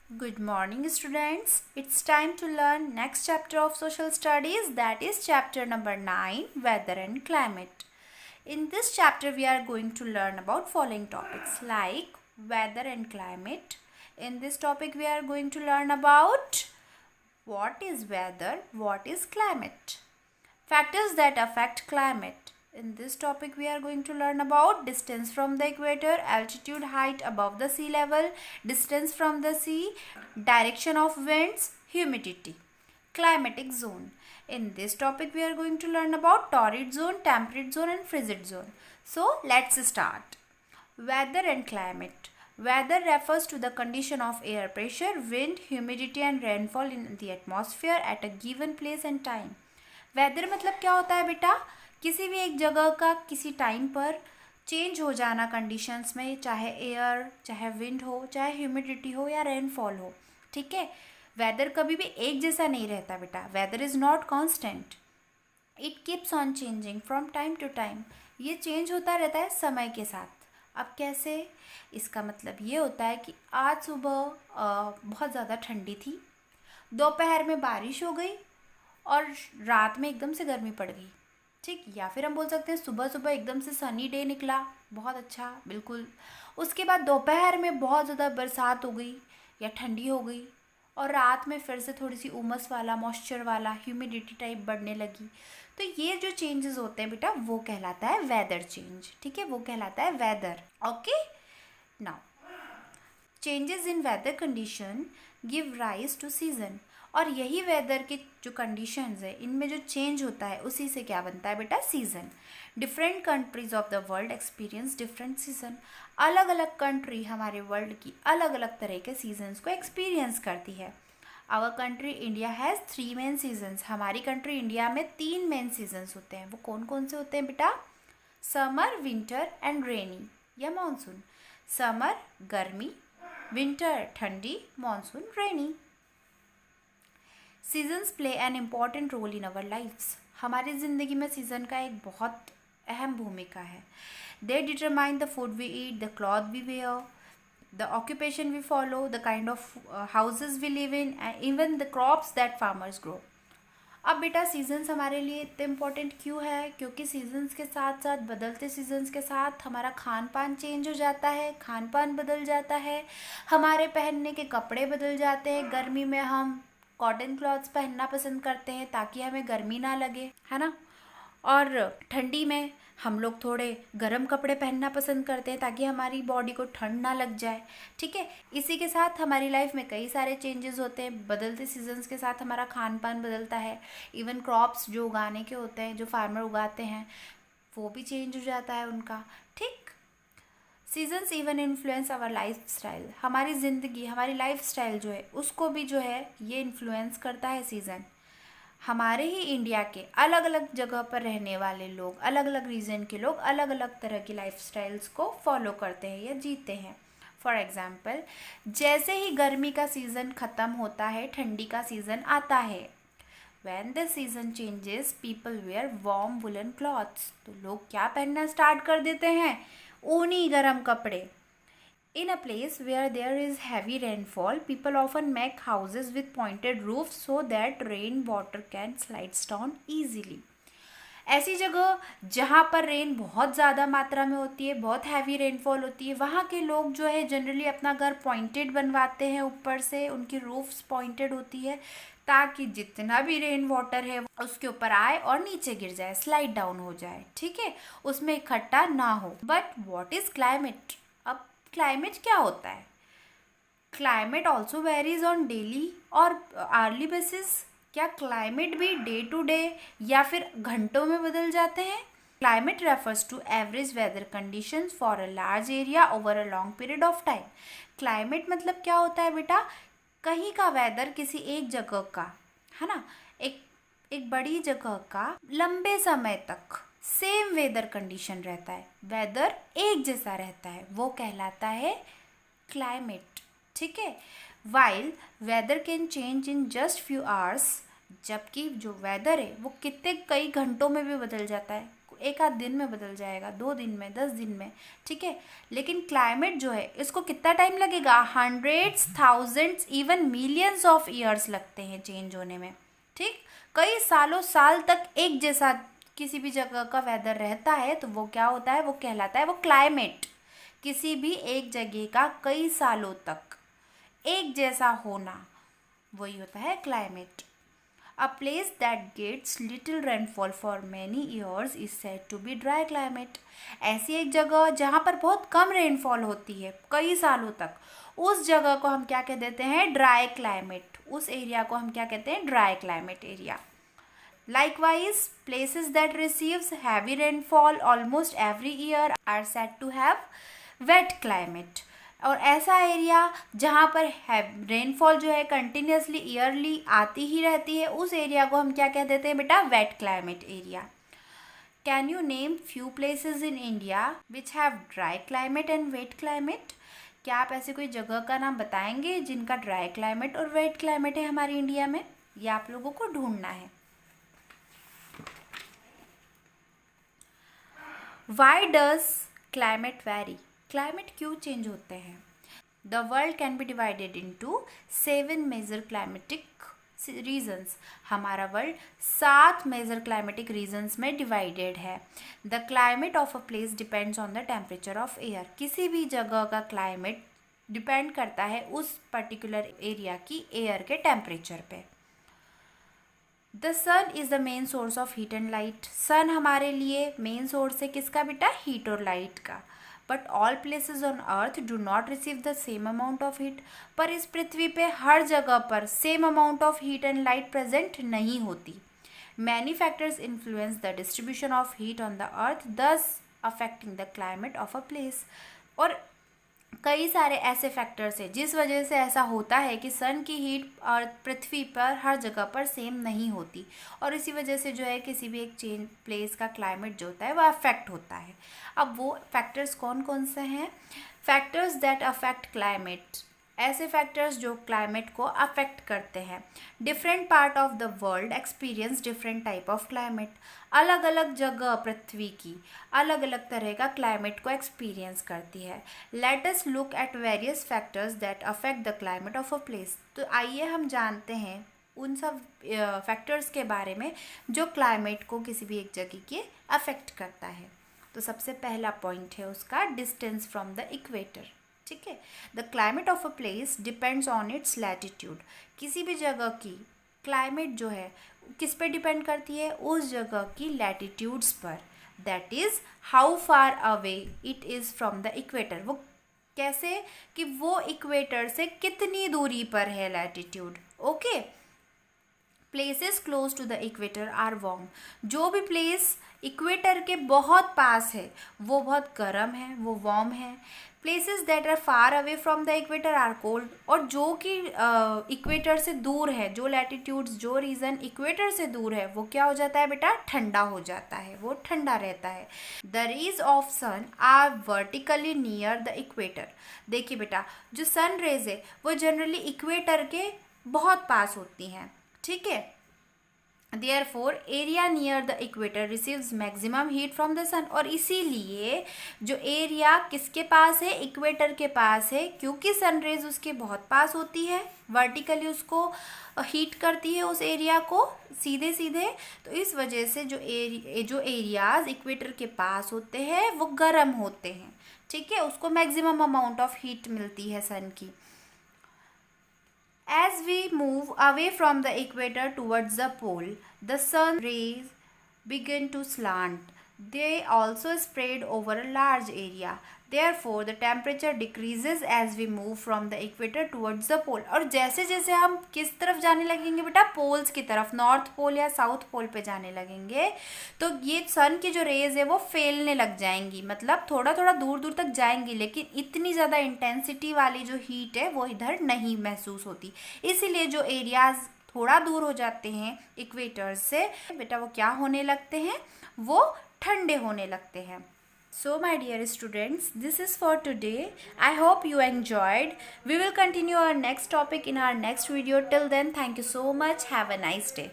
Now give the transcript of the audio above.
Good morning, students. It's time to learn next chapter of social studies, that is chapter number 9, weather and climate. In this chapter we are going to learn about following topics like weather and climate. In this topic we are going to learn about what is weather, what is climate, factors that affect climate. In this topic, we are going to learn about distance from the equator, altitude, height above the sea level, distance from the sea, direction of winds, humidity, climatic zone. In this topic, we are going to learn about torrid zone, temperate zone, and frigid zone. So, let's start. Weather and climate. Weather refers to the condition of air pressure, wind, humidity, and rainfall in the atmosphere at a given place and time. Weather मतलब क्या होता है बेटा? किसी भी एक जगह का किसी टाइम पर चेंज हो जाना कंडीशंस में, चाहे एयर, चाहे विंड हो, चाहे ह्यूमिडिटी हो या रेनफॉल हो. ठीक है. वेदर कभी भी एक जैसा नहीं रहता बेटा. Weather is not constant, it keeps on changing from time to time. ये चेंज होता रहता है समय के साथ. अब कैसे? इसका मतलब ये होता है कि आज सुबह बहुत ज़्यादा ठंडी थी, दोपहर में बारिश हो गई और रात में एकदम से गर्मी पड़ गई. ठीक. या फिर हम बोल सकते हैं सुबह सुबह एकदम से सनी डे निकला, बहुत अच्छा, बिल्कुल. उसके बाद दोपहर में बहुत ज़्यादा बरसात हो गई या ठंडी हो गई और रात में फिर से थोड़ी सी उमस वाला, मॉइस्चर वाला, ह्यूमिडिटी टाइप बढ़ने लगी. तो ये जो चेंजेस होते हैं बेटा वो कहलाता है वेदर चेंज. ठीक है, वो कहलाता है weather. Okay. Now changes in weather condition give rise to season. और यही वेदर के जो कंडीशंस है इनमें जो चेंज होता है उसी से क्या बनता है बेटा? Season. Different countries of the world experience different season. अलग अलग कंट्री हमारे वर्ल्ड की अलग अलग तरह के सीजन्स को एक्सपीरियंस करती है. Our country India has 3 main seasons. हमारी कंट्री इंडिया में 3 मेन सीजन्स होते हैं. वो कौन कौन से होते हैं बेटा? समर, विंटर एंड रेनी या मानसून. समर गर्मी, विंटर ठंडी, monsoon rainy. Seasons play an important role in our lifes. हमारी ज़िंदगी में सीज़न का एक बहुत अहम भूमिका है. They determine the food we eat, the cloth we wear, the occupation we follow, the kind of houses we live in and even the crops that farmers grow. अब बेटा सीजन्स हमारे लिए इतने इम्पॉर्टेंट क्यों है? क्योंकि सीजन्स के साथ साथ, बदलते सीजन्स के साथ हमारा खान पान चेंज हो जाता है, खान पान बदल जाता है, हमारे पहनने के कपड़े बदल जाते हैं. गर्मी में हम कॉटन क्लॉथ्स पहनना पसंद करते हैं ताकि हमें गर्मी ना लगे, है ना. और ठंडी में हम लोग थोड़े गर्म कपड़े पहनना पसंद करते हैं ताकि हमारी बॉडी को ठंड ना लग जाए. ठीक है. इसी के साथ हमारी लाइफ में कई सारे चेंजेस होते हैं. बदलते सीजन्स के साथ हमारा खान पान बदलता है. इवन क्रॉप्स जो उगाने के होते हैं, जो फार्मर उगाते हैं, वो भी चेंज हो जाता है उनका. ठीक. Seasons even influence our life style. हमारी ज़िंदगी, हमारी लाइफ स्टाइल जो है उसको भी जो है ये इन्फ्लुएंस करता है सीज़न. हमारे ही इंडिया के अलग अलग जगह पर रहने वाले लोग, अलग अलग रीजन के लोग अलग अलग तरह की लाइफ स्टाइल्स को फॉलो करते हैं या जीते हैं. फॉर एग्ज़ाम्पल, जैसे ही गर्मी का सीज़न ख़त्म होता है, ठंडी का सीज़न आता है. When the season changes, people wear warm woolen cloths. तो लोग क्या पहनना स्टार्ट कर देते हैं? ऊनी गर्म कपड़े. In a place where there is heavy rainfall, people often make houses with pointed roofs so that rain water can slide down easily. ऐसी जगह जहाँ पर रेन बहुत ज़्यादा मात्रा में होती है, बहुत हैवी रेनफॉल होती है, वहाँ के लोग जो है जनरली अपना घर पॉइंटेड बनवाते हैं. ऊपर से उनकी रूफ्स पॉइंटेड होती है ताकि जितना भी रेन वाटर है उसके ऊपर आए और नीचे गिर जाए, स्लाइड डाउन हो जाए. ठीक है, उसमें इकट्ठा ना हो. But what is climate? अब क्लाइमेट क्या होता है? Climate also varies on daily और आर्ली बेसिस. क्या क्लाइमेट भी डे टू डे या फिर घंटों में बदल जाते हैं? Climate refers to average weather conditions for a large area over a long period of time. Climate मतलब क्या होता है बेटा? कहीं का वेदर, किसी एक जगह का, है ना, एक बड़ी जगह का लंबे समय तक सेम वेदर कंडीशन रहता है, वेदर एक जैसा रहता है, वो कहलाता है क्लाइमेट. ठीक है. While weather can change in just few hours, जबकि जो वेदर है वो कई घंटों में भी बदल जाता है. एक आध दिन में बदल जाएगा, 2 दिन में, 10 दिन में, ठीक है। लेकिन क्लाइमेट जो है इसको कितना टाइम लगेगा, hundreds, thousands, even millions of years लगते हैं चेंज होने में, ठीक। कई सालों साल तक एक जैसा किसी भी जगह का वेदर रहता है तो वो क्या होता है, वो कहलाता है वो क्लाइमेट। किसी भी एक जगह का कई सालों तक एक जैसा होना वही होता है climate. A place that gets little rainfall for many years is said to be dry climate. ऐसी एक जगह जहाँ पर बहुत कम रेनफॉल होती है कई सालों तक, उस जगह को हम क्या कह देते हैं, ड्राई क्लाइमेट। उस एरिया को हम क्या कहते हैं, dry climate area. Likewise, places that receives heavy rainfall almost every year are said to have wet climate. और ऐसा एरिया जहाँ पर रेनफॉल जो है कंटिन्यूसली ईयरली आती ही रहती है, उस एरिया को हम क्या कह देते हैं बेटा, wet climate area. Can you name few places in India which have dry climate and wet climate? क्या आप ऐसे कोई जगह का नाम बताएंगे जिनका ड्राई क्लाइमेट और वेट क्लाइमेट है हमारे इंडिया में? ये आप लोगों को ढूंढना है। Why does climate vary? Climate क्यों चेंज होते हैं? The world can be divided into 7 major climatic regions. हमारा वर्ल्ड 7 मेजर क्लाइमेटिक रीजन्स में डिवाइडेड है। The climate of a place depends on the temperature of air. किसी भी जगह का क्लाइमेट डिपेंड करता है उस पर्टिकुलर एरिया की एयर के टेम्परेचर पे। The sun is the main source of heat and light. सन हमारे लिए मेन सोर्स है किसका बेटा, हीट और लाइट का। But all places on earth do not receive the same amount of heat. पर इस पृथ्वी पे हर जगह पर same amount of heat and light present नहीं होती। Many factors influence the distribution of heat on the earth, thus affecting the climate of a place. और कई सारे ऐसे फैक्टर्स हैं जिस वजह से ऐसा होता है कि सन की हीट और पृथ्वी पर हर जगह पर सेम नहीं होती, और इसी वजह से जो है किसी भी एक प्लेस का क्लाइमेट जो होता है वो अफेक्ट होता है। अब वो फैक्टर्स कौन कौन से हैं? फैक्टर्स दैट अफेक्ट क्लाइमेट, ऐसे फैक्टर्स जो क्लाइमेट को अफेक्ट करते हैं। Different part of the world experience different type of climate. अलग अलग जगह पृथ्वी की अलग अलग तरह का क्लाइमेट को एक्सपीरियंस करती है। Let us look at various factors that affect the climate of a place. तो आइए हम जानते हैं उन सब फैक्टर्स के बारे में जो क्लाइमेट को किसी भी एक जगह के अफेक्ट करता है। तो सबसे पहला पॉइंट है उसका डिस्टेंस फ्रॉम द इक्वेटर, ठीक है। The climate of a place depends on it's latitude. किसी भी जगह की क्लाइमेट जो है किस पे डिपेंड करती है, उस जगह की लैटिट्यूड्स पर। That is how far away it is from the equator. वो कैसे कि वो इक्वेटर से कितनी दूरी पर है latitude, okay. Places close to the equator are warm. जो भी प्लेस इक्वेटर के बहुत पास है वो बहुत गर्म है, वो वार्म है। Places that are far away from the equator are cold. और जो कि इक्वेटर से दूर है, जो लैटिट्यूड्स, जो रीजन इक्वेटर से दूर है, वो क्या हो जाता है बेटा, ठंडा हो जाता है, वो ठंडा रहता है। The rays of sun are vertically near the equator. देखिए बेटा, जो सन रेज है वो जनरली इक्वेटर के बहुत पास होती हैं, ठीक है। Therefore, area near the equator receives maximum heat from the sun। और इसीलिए जो एरिया किसके पास है, इक्वेटर के पास है, क्योंकि सनरेज उसके बहुत पास होती है, वर्टिकली उसको हीट करती है उस एरिया को सीधे सीधे। तो इस वजह से जो एरियाज इक्वेटर के पास होते हैं वो गर्म होते हैं, ठीक है, उसको मैक्सिमम अमाउंट ऑफ हीट मिलती है सन की। As we move away from the equator towards the pole, the sun rays begin to slant. They also spread over a large area. Therefore, the temperature decreases as we move from the equator towards the pole। और जैसे जैसे हम किस तरफ जाने लगेंगे बेटा, poles की तरफ, नॉर्थ पोल या साउथ पोल पे जाने लगेंगे, तो ये सन की जो रेज है वो फैलने लग जाएंगी, मतलब थोड़ा थोड़ा दूर दूर तक जाएंगी, लेकिन इतनी ज़्यादा इंटेंसिटी वाली जो हीट है वो इधर नहीं महसूस होती। इसीलिए जो एरियाज थोड़ा दूर हो जाते हैं इक्वेटर से बेटा, वो क्या होने लगते हैं, वो ठंडे होने लगते हैं। So my dear students, this is for today. I hope you enjoyed. We will continue our next topic in our next video. Till then, thank you so much. Have a nice day.